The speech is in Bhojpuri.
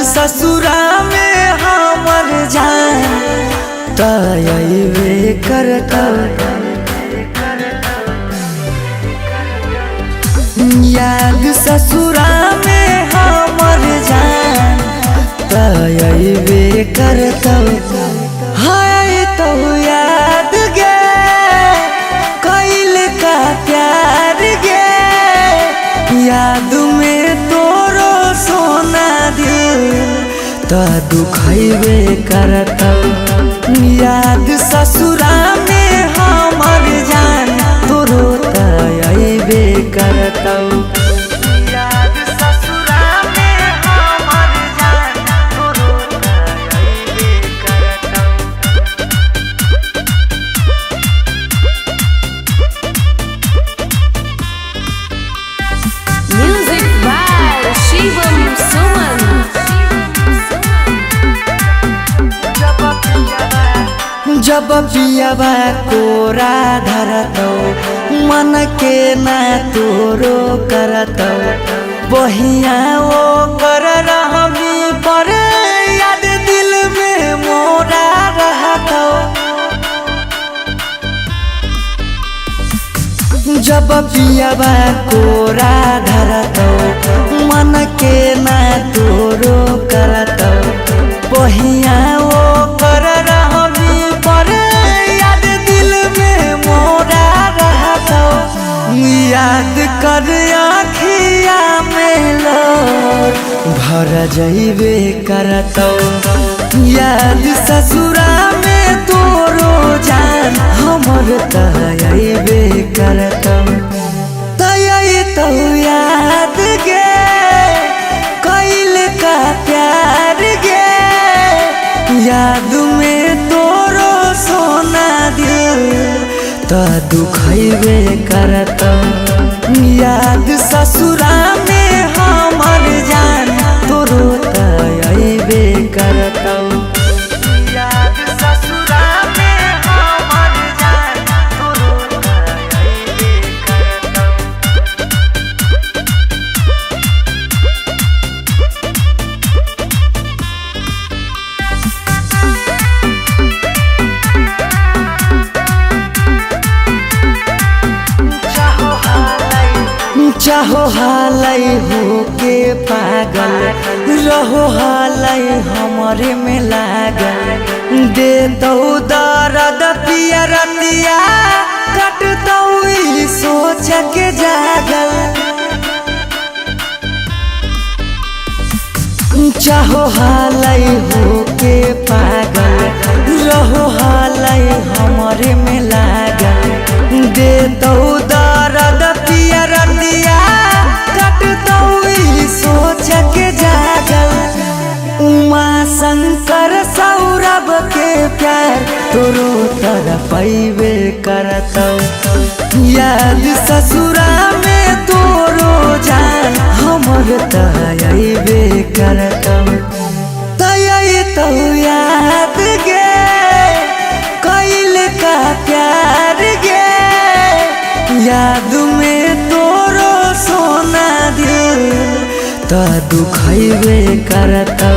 ससुरा में हमर जान तयबे करता। याद ससुरा में हमर जान तयबे करता। हाय तो याद गे कैल का प्यार गे, याद में तोरो सोना दिल तो दुखैबे करता। याद ससुरा में हमर जान तोरो तयबे करता। याद ससुरा में हमर जान तोरो तयबे करता। Music by Shivam Suman. जब पियाबा कोरा धरतौ मन के ना तोरो करतौ, बहिया वो कर रहमी पर याद दिल में मोरा रहतौ। जब पियाबा कोरा धरतौ मन के ना तोरो करतौ, बहिया वो कर रहमी पर याद दिल में मोरा रहतौ। याद कर आँखिया में लोर भर जइबे करतौ। याद ससुरा में तोरो जान हमर तयबे करतौ। तयतौ याद गे कैल का प्यार गे, याद में तोरो सोना दिल तो दुखैबे करतौ। याद ससुरा में हमर जान तोरो तयबे करतौ। याद ससुरा में हमर जान तोरो तयबे करतौ। चाहो हालै होके पागल, रहो हालै हमरे में लागल। दे दो दर्द पिया रतिया कटतौ ई सोच के जागल। चाहो हालै होके पागल, रहो हालै हमरे में लागल। दे दो दर्द पिया रतिया कटतौ ई सोच के जागल। उमा शंकर सौरभ के प्यार तोरो तड़पैबे करतौ। याद ससुरा में तोरो जान हमर तयबे करतौ। तयतौ याद गे कैल का प्यार गे, याद में तोरो सोना दिल तो दुखैबे करतौ।